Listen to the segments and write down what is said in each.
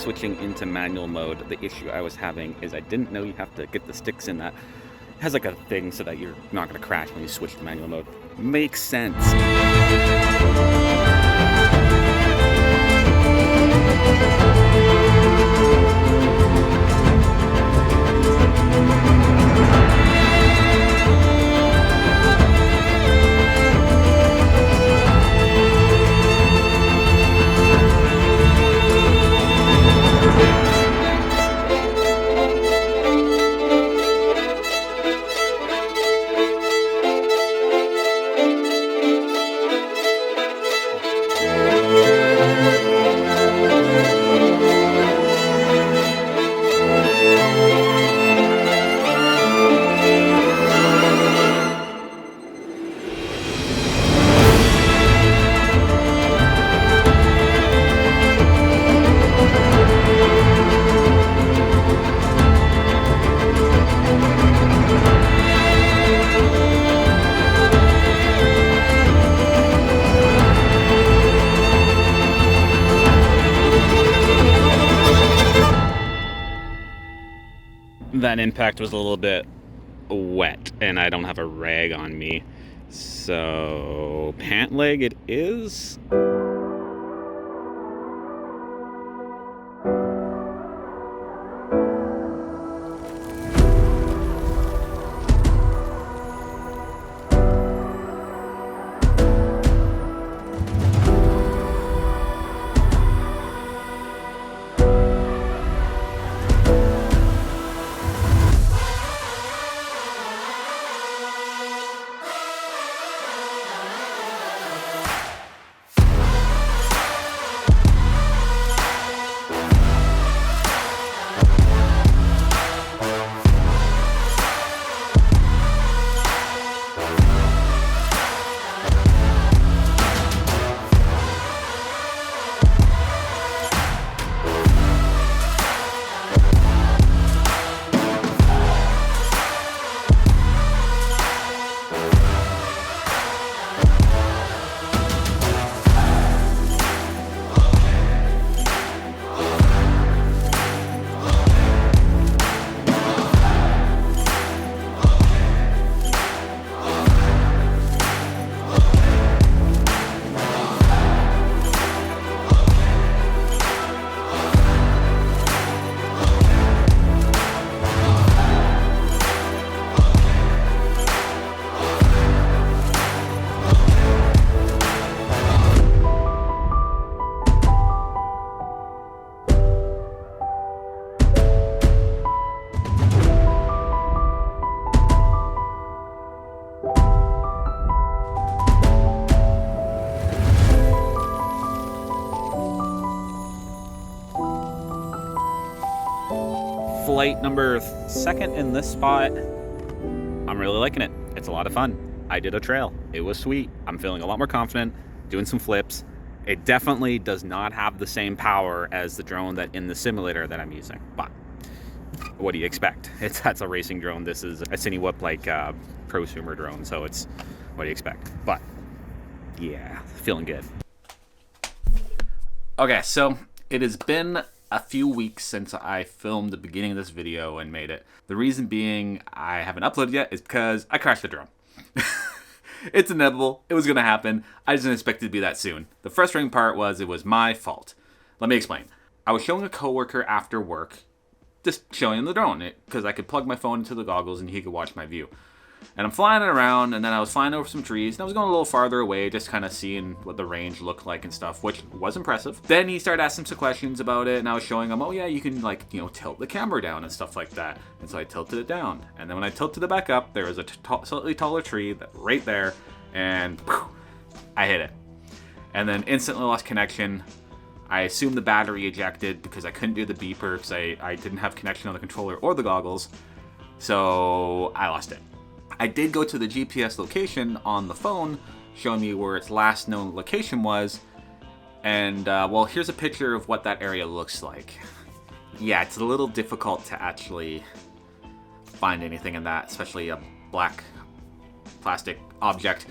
switching into manual mode, the issue I was having is I didn't know you have to get the sticks in that. It has like a thing so that you're not going to crash when you switch to manual mode. Makes sense. That impact was a little bit wet, and I don't have a rag on me, so pant leg it is. Flight number 2nd in this spot. I'm really liking it. It's a lot of fun. I did a trail. It was sweet. I'm feeling a lot more confident, doing some flips. It definitely does not have the same power as the drone that in the simulator that I'm using, but what do you expect? That's a racing drone. This is a Cinewhoop like prosumer drone, so it's what do you expect? But yeah, feeling good. Okay, so it has been a few weeks since I filmed the beginning of this video and made it. The reason being I haven't uploaded yet is because I crashed the drone. It's inevitable. It was going to happen. I just didn't expect it to be that soon. The frustrating part was it was my fault. Let me explain. I was showing a coworker after work, just showing him the drone because I could plug my phone into the goggles and he could watch my view. And I'm flying it around, and then I was flying over some trees, and I was going a little farther away, just kind of seeing what the range looked like and stuff, which was impressive. Then he started asking some questions about it, and I was showing him, oh yeah, you can like, tilt the camera down and stuff like that. And so I tilted it down. And then when I tilted it back up, there was a slightly taller tree right there, and whew, I hit it. And then instantly lost connection. I assumed the battery ejected because I couldn't do the beeper because I didn't have connection on the controller or the goggles. So I lost it. I did go to the GPS location on the phone, showing me where its last known location was. And, well, here's a picture of what that area looks like. Yeah, it's a little difficult to actually find anything in that, especially a black plastic object.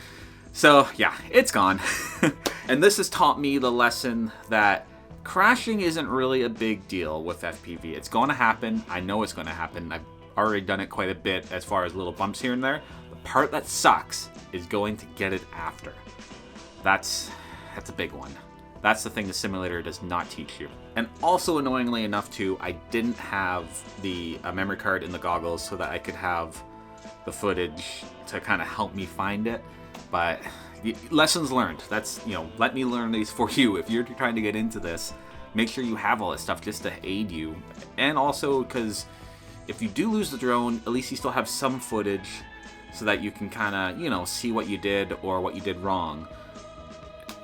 So, yeah, it's gone. And this has taught me the lesson that Crashing isn't really a big deal with FPV. It's going to happen. I know it's going to happen. I've already done it quite a bit as far as little bumps here and there. The part that sucks is going to get it after. That's a big one. That's the thing the simulator does not teach you. And also annoyingly enough too, I didn't have the memory card in the goggles so that I could have the footage to kind of help me find it. But lessons learned. That's, you know, let me learn these for you. If you're trying to get into this, make sure you have all this stuff just to aid you. And also because if you do lose the drone, at least you still have some footage so that you can kind of, you know, see what you did or what you did wrong.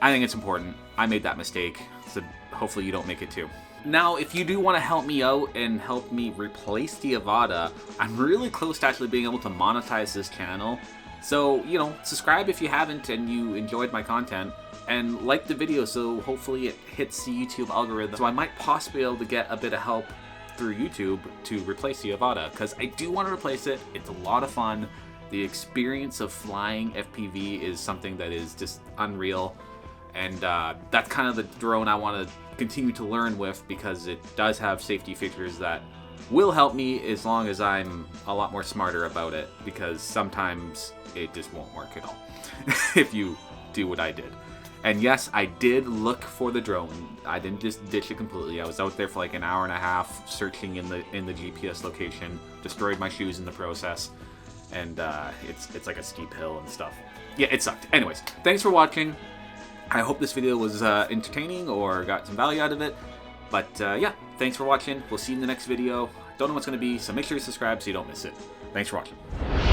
I think it's important. I made that mistake, so hopefully you don't make it too. Now, if you do want to help me out and help me replace the Avata, I'm really close to actually being able to monetize this channel. So, you know, subscribe if you haven't and you enjoyed my content, and like the video so hopefully it hits the YouTube algorithm. So I might possibly be able to get a bit of help through YouTube to replace the Avata, because I do want to replace it. It's a lot of fun. The experience of flying FPV is something that is just unreal. And that's kind of the drone I want to continue to learn with, because it does have safety features that will help me as long as I'm a lot more smarter about it, because sometimes it just won't work at all if you do what I did. And yes, I did look for the drone. I didn't just ditch it completely. I was out there for like an hour and a half searching in the GPS location, destroyed my shoes in the process, and it's like a steep hill and stuff. Yeah, it sucked. Anyways, thanks for watching. I hope this video was entertaining or got some value out of it. But yeah, thanks for watching. We'll see you in the next video. Don't know what's going to be, so make sure you subscribe so you don't miss it. Thanks for watching.